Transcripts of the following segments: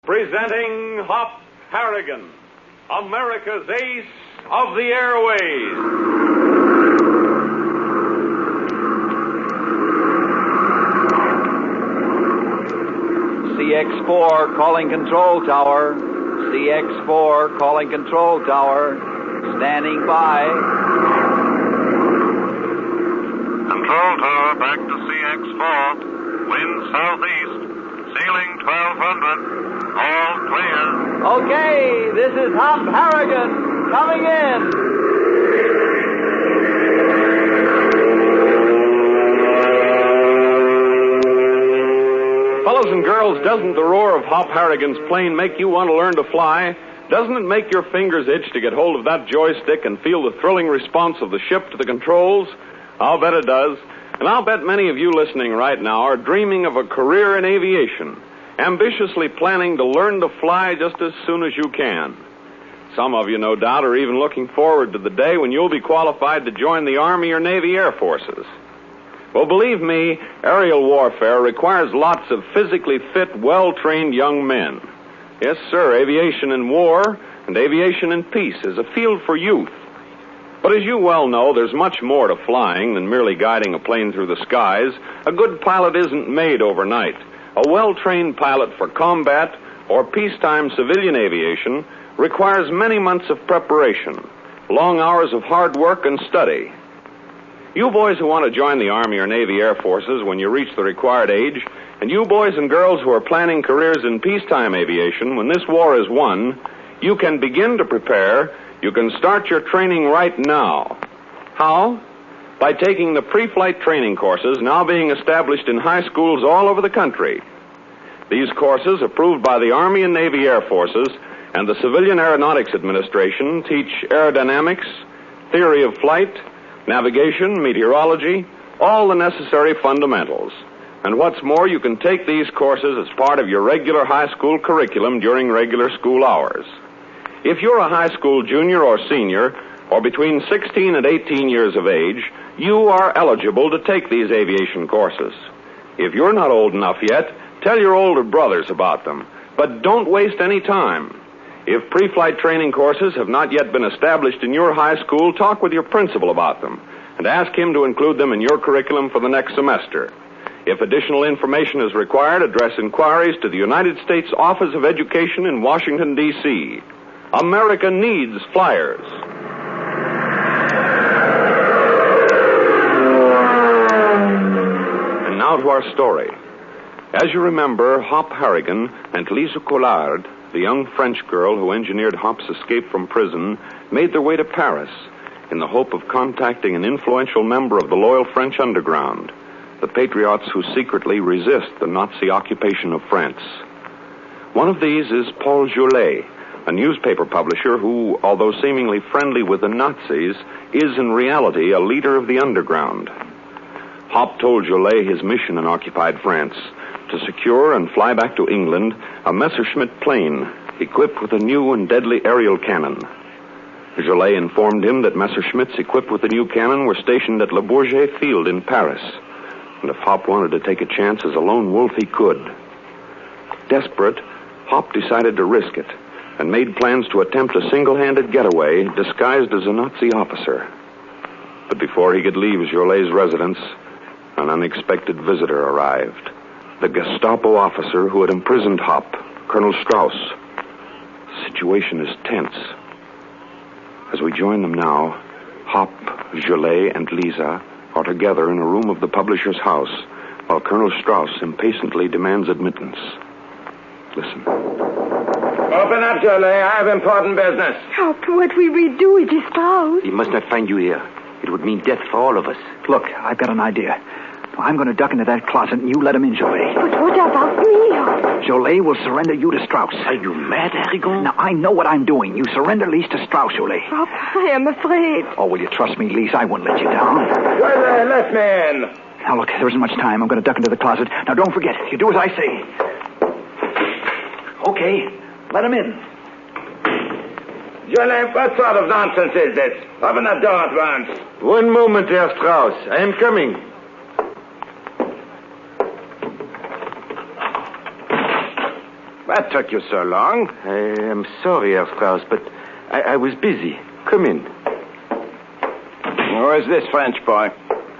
Presenting Hop Harrigan, America's ace of the airways. CX-4 calling control tower. CX-4 calling control tower. Standing by. Control tower back to CX-4. Wind southeast. Ceiling 1200. All clear. Okay, this is Hop Harrigan coming in. Fellows and girls, doesn't the roar of Hop Harrigan's plane make you want to learn to fly? Doesn't it make your fingers itch to get hold of that joystick and feel the thrilling response of the ship to the controls? I'll bet it does. And I'll bet many of you listening right now are dreaming of a career in aviation, ambitiously planning to learn to fly just as soon as you can. Some of you, no doubt, are even looking forward to the day when you'll be qualified to join the Army or Navy Air Forces. Well, believe me, aerial warfare requires lots of physically fit, well-trained young men. Yes, sir, aviation in war and aviation in peace is a field for youth. But as you well know, there's much more to flying than merely guiding a plane through the skies. A good pilot isn't made overnight. A well-trained pilot for combat or peacetime civilian aviation requires many months of preparation, long hours of hard work and study. You boys who want to join the Army or Navy Air Forces when you reach the required age, and you boys and girls who are planning careers in peacetime aviation when this war is won, you can begin to prepare. You can start your training right now. How? By taking the pre-flight training courses now being established in high schools all over the country. These courses, approved by the Army and Navy Air Forces and the Civilian Aeronautics Administration, teach aerodynamics, theory of flight, navigation, meteorology, all the necessary fundamentals. And what's more, you can take these courses as part of your regular high school curriculum during regular school hours. If you're a high school junior or senior, or between 16 and 18 years of age, you are eligible to take these aviation courses. If you're not old enough yet, tell your older brothers about them. But don't waste any time. If pre-flight training courses have not yet been established in your high school, talk with your principal about them and ask him to include them in your curriculum for the next semester. If additional information is required, address inquiries to the United States Office of Education in Washington, D.C. America needs flyers. And now to our story. As you remember, Hop Harrigan and Lisa Collard, the young French girl who engineered Hop's escape from prison, made their way to Paris in the hope of contacting an influential member of the loyal French underground, the patriots who secretly resist the Nazi occupation of France. One of these is Paul Jolet, a newspaper publisher who, although seemingly friendly with the Nazis, is in reality a leader of the underground. Hop told Jolet his mission in occupied France, to secure and fly back to England a Messerschmitt plane equipped with a new and deadly aerial cannon. Jolet informed him that Messerschmitts equipped with the new cannon were stationed at Le Bourget Field in Paris, and if Hop wanted to take a chance as a lone wolf, he could. Desperate, Hop decided to risk it and made plans to attempt a single-handed getaway disguised as a Nazi officer. But before he could leave Jolet's residence, an unexpected visitor arrived. The Gestapo officer who had imprisoned Hop, Colonel Strauss. The situation is tense. As we join them now, Hop, Jolet, and Lisa are together in a room of the publisher's house, while Colonel Strauss impatiently demands admittance. Listen. Open up, Jolet. I have important business. Hop, what will we do? It is Strauss. He must not find you here. It would mean death for all of us. Look, I've got an idea. I'm going to duck into that closet, and you let him in, Jolet. But what about me, Hop? Jolet will surrender you to Strauss. Are you mad, Harrigan? Now, I know what I'm doing. You surrender Lise to Strauss, Jolet. Hop, I am afraid. Oh, will you trust me, Lise? I won't let you down. Jolet, let me in. Now, look, there isn't much time. I'm going to duck into the closet. Now, don't forget, you do as I say. Okay, let him in. Jolet, what sort of nonsense is this? Open the door at once. One moment, Herr Strauss. I am coming. What What took you so long? I am sorry, Herr Strauss, but I was busy. Come in. Who is this French boy?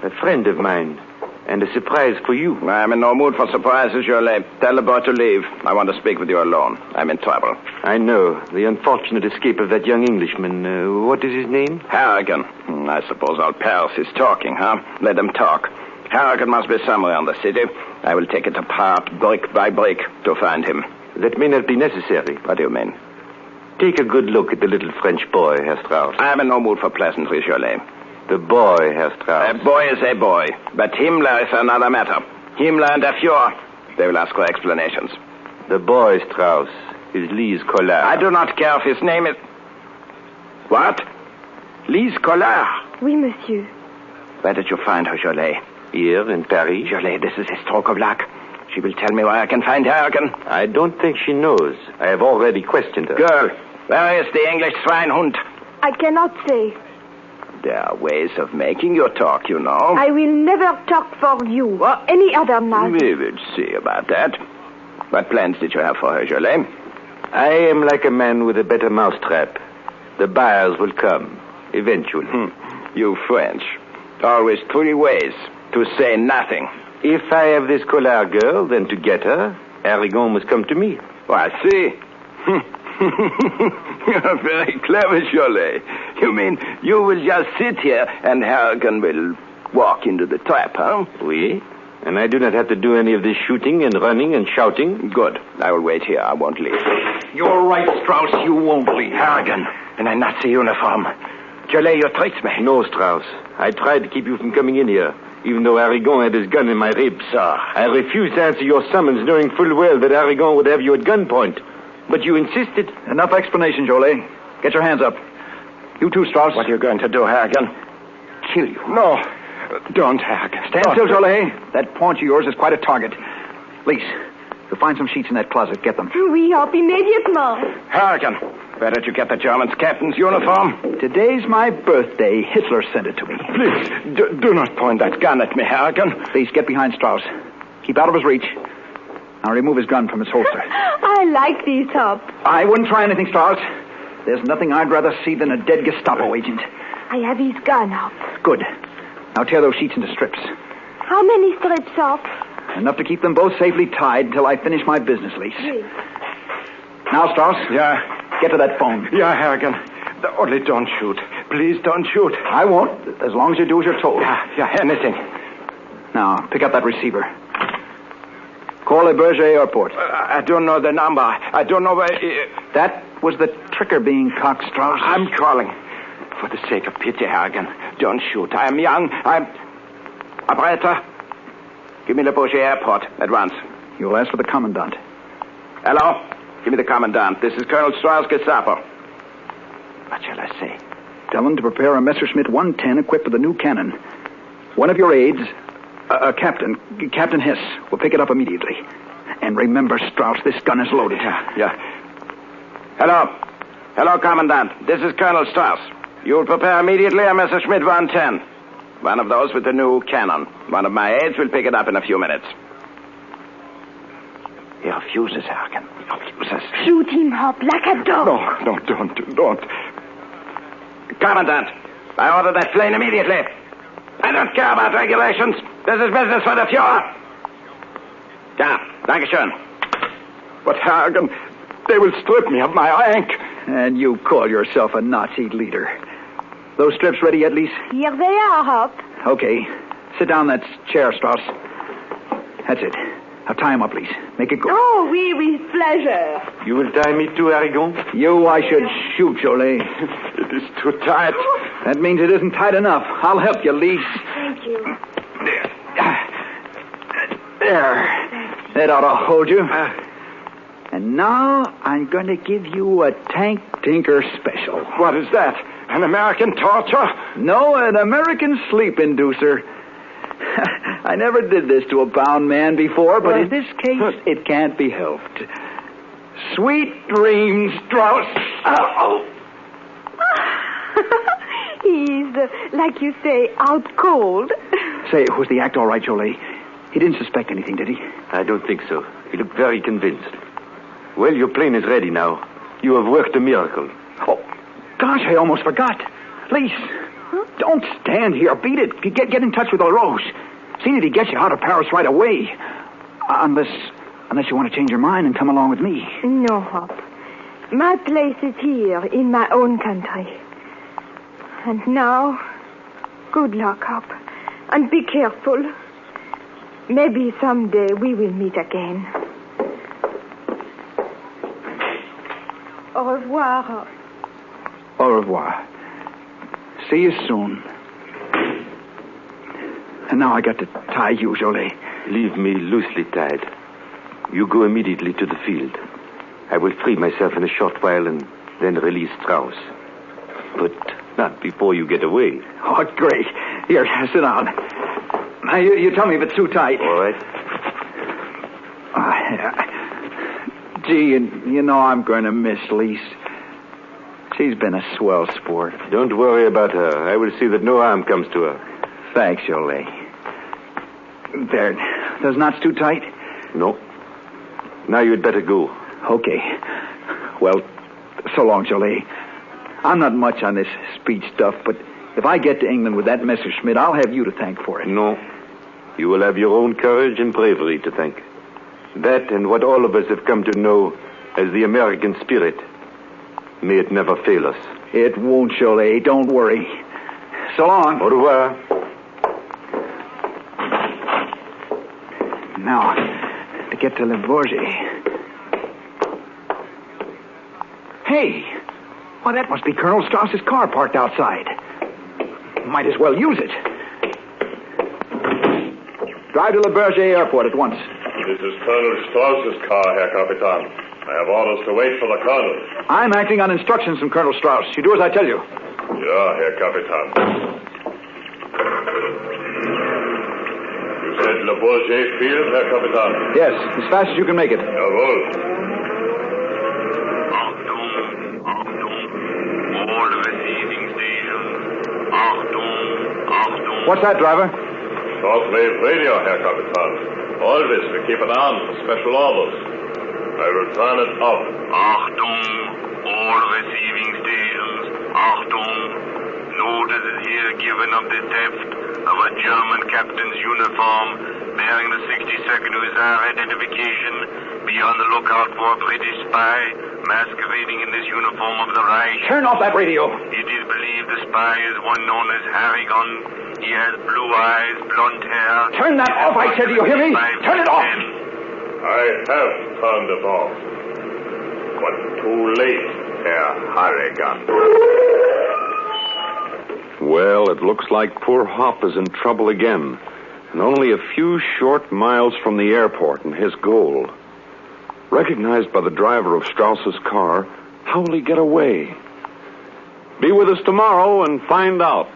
A friend of mine. And a surprise for you. I'm in no mood for surprises, Jolie. Tell the boy to leave. I want to speak with you alone. I'm in trouble. I know. The unfortunate escape of that young Englishman. What is his name? Harrigan. I suppose old Paris is talking, huh? Let him talk. Harrigan must be somewhere in the city. I will take it apart, brick by brick, to find him. That may not be necessary. What do you mean? Take a good look at the little French boy, Herr Strauss. I'm in no mood for pleasantries, Jolie. The boy, Herr Strauss. A boy is a boy, but Himmler is another matter. Himmler and the Fuhrer, they will ask for explanations. The boy, Strauss, is Lise Collard. I do not care if his name is... What? Lise Collard? Oui, monsieur. Where did you find her, Jolie? Here in Paris. Jolie, this is a stroke of luck. She will tell me where I can find Harrigan. I don't think she knows. I have already questioned her. Girl, where is the English Schweinhund? I cannot say. There are ways of making you talk, you know. I will never talk for you or any other man. We will see about that. What plans did you have for her, Jolie? I am like a man with a better mousetrap. The buyers will come, eventually. You French. Always 3 ways to say nothing. If I have this Collard girl, then to get her, Harrigan must come to me. Oh, I see. You're very clever, Jolie. You mean you will just sit here and Harrigan will walk into the trap, huh? Oui. And I do not have to do any of this shooting and running and shouting. Good. I will wait here. I won't leave. You're right, Strauss. You won't leave. Harrigan, in a Nazi uniform. Jolie, you tricked me. No, Strauss. I tried to keep you from coming in here, even though Harrigan had his gun in my ribs. I refused to answer your summons, knowing full well that Harrigan would have you at gunpoint. But you insisted. Enough explanation, Jolie. Get your hands up. You too, Strauss. What are you going to do, Harrigan? Kill you. No. Don't, Harrigan. Stand still, Jolie. That paunch of yours is quite a target. Lise, you'll find some sheets in that closet. Get them. Oui, hop immédiatement. Harrigan, where did you get the German's captain's uniform? Today's my birthday. Hitler sent it to me. Please, do not point that gun at me, Harrigan. Please, get behind Strauss. Keep out of his reach. Now remove his gun from its holster. I like these, Hop. I wouldn't try anything, Strauss. There's nothing I'd rather see than a dead Gestapo agent. I have his gun, Hop. Good. Now tear those sheets into strips. How many strips, Hop? Enough to keep them both safely tied until I finish my business, Lise. Oui. Now, Strauss. Yeah. Get to that phone. Yeah, Harrigan. Only don't shoot. Please don't shoot. I won't, as long as you do as you're told. Yeah, anything. Now, pick up that receiver. Call a Berger Airport. I don't know the number. I don't know where... That was the trigger being cocked, Strauss. I'm calling. For the sake of pity, Harrigan, don't shoot. I am young. Operator, give me the Berger Airport at once. You'll ask for the commandant. Hello? Give me the commandant. This is Colonel Strauss, Gestapo. What shall I say? Tell him to prepare a Messerschmitt 110 equipped with a new cannon. One of your aides... Captain Hess, will pick it up immediately. And remember, Strauss, this gun is loaded. Yeah. Hello, Commandant. This is Colonel Strauss. You'll prepare immediately a Messerschmitt 110. One of those with the new cannon. One of my aides will pick it up in a few minutes. He refuses, Harrigan. He refuses. Shoot him, Hop, like a dog. No, don't. Commandant, I order that plane immediately. I don't care about regulations. This is business for the Fuhrer. Ja, dankeschön. But Harrigan, they will strip me of my rank. And you call yourself a Nazi leader. Those strips ready yet, Lise? Here they are, Hop. Okay. Sit down in that chair, Strauss. That's it. Now tie him up, Lise. Make it good. Oh, oui, with pleasure. You will tie me too, Harrigan? You, I should shoot, Jolie. It is too tight. That means it isn't tight enough. I'll help you, Lise. Thank you. There. That ought to hold you. And now I'm going to give you a Tank Tinker special. What is that? An American torture? No, an American sleep inducer. I never did this to a bound man before, but in this case, it can't be helped. Sweet dreams, Strauss. He's, like you say, out cold. Say, was the act all right, Jolie? He didn't suspect anything, did he? I don't think so. He looked very convinced. Well, your plane is ready now. You have worked a miracle. Oh, gosh, I almost forgot. Lise, don't stand here. Beat it. Get in touch with LaRose. See that he gets you out of Paris right away. Unless you want to change your mind and come along with me. No, Hop. My place is here in my own country. And now, good luck, Hop. And be careful. Maybe someday we will meet again. Au revoir, Hop. Au revoir. See you soon. And now I got to tie you, Jolie. Leave me loosely tied. You go immediately to the field. I will free myself in a short while and then release Strauss. But not before you get away. Oh, great. Here, sit down. Now, you tell me if it's too tight. All right. Gee, you know I'm going to miss Lise. She's been a swell sport. Don't worry about her. I will see that no harm comes to her. Thanks, Jolie. There. Those knots too tight? No. Now you'd better go. Okay. Well, so long, Jolie. I'm not much on this speech stuff, but if I get to England with that Messerschmitt, I'll have you to thank for it. No. You will have your own courage and bravery to thank. That and what all of us have come to know as the American spirit. May it never fail us. It won't, Jolie. Don't worry. So long. Au revoir. Now, to get to Le Bourget. Hey! Well, that must be Colonel Strauss's car parked outside. Might as well use it. Drive to Le Bourget Airport at once. This is Colonel Strauss's car, Herr Capitan. I have orders to wait for the Colonel. I'm acting on instructions from Colonel Strauss. You do as I tell you. Ja, Herr Capitan. You said Le Bourget Field, Herr Capitan? Yes, as fast as you can make it. Jawohl. Achtung, Achtung. All receiving stations. Achtung. What's that, driver? Shortwave radio, Herr Capitan. Always, we keep it on for special orders. I will turn it off. Achtung, all receiving stations. Achtung. Notice is here given of the theft of a German captain's uniform bearing the 62nd Hussar identification. Be on the lookout for a British spy masquerading in this uniform of the Reich. Turn off that radio. It is believed the spy is one known as Harrigan. He has blue eyes, blonde hair. Turn that off, I said. Do you hear me? Turn it off. I have turned it off. But too late, Herr Harrigan. Well, it looks like poor Hop is in trouble again. And only a few short miles from the airport and his goal. Recognized by the driver of Strauss's car, how will he get away? Be with us tomorrow and find out.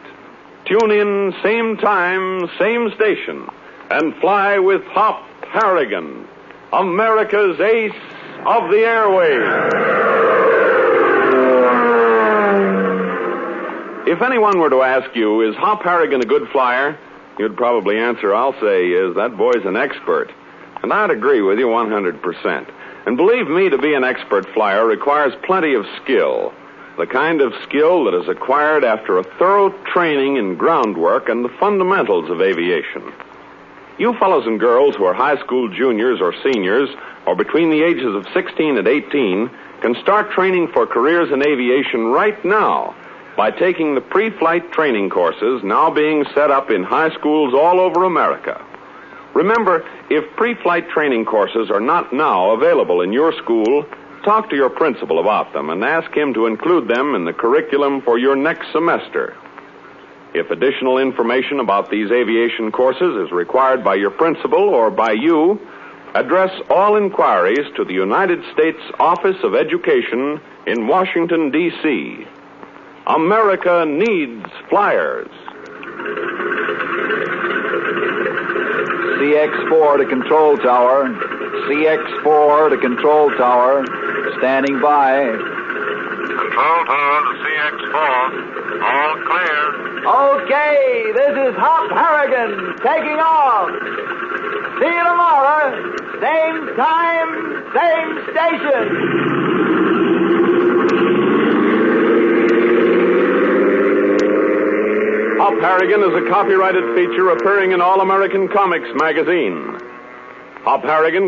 Tune in, same time, same station, and fly with Hop Harrigan, America's ace of the airways. If anyone were to ask you, is Hop Harrigan a good flyer? You'd probably answer, I'll say, is that boy's an expert. And I'd agree with you 100%. And believe me, to be an expert flyer requires plenty of skill. The kind of skill that is acquired after a thorough training in groundwork and the fundamentals of aviation. You fellows and girls who are high school juniors or seniors, or between the ages of 16 and 18, can start training for careers in aviation right now by taking the pre-flight training courses now being set up in high schools all over America. Remember, if pre-flight training courses are not now available in your school, talk to your principal about them and ask him to include them in the curriculum for your next semester. If additional information about these aviation courses is required by your principal or by you, address all inquiries to the United States Office of Education in Washington, D.C. America needs flyers. CX-4 to control tower. CX-4 to control tower. Standing by. Control tower to CX-4. All clear. Okay, this is Hop Harrigan taking off. See you tomorrow. Same time, same station. Hop Harrigan is a copyrighted feature appearing in All American Comics magazine. Hop Harrigan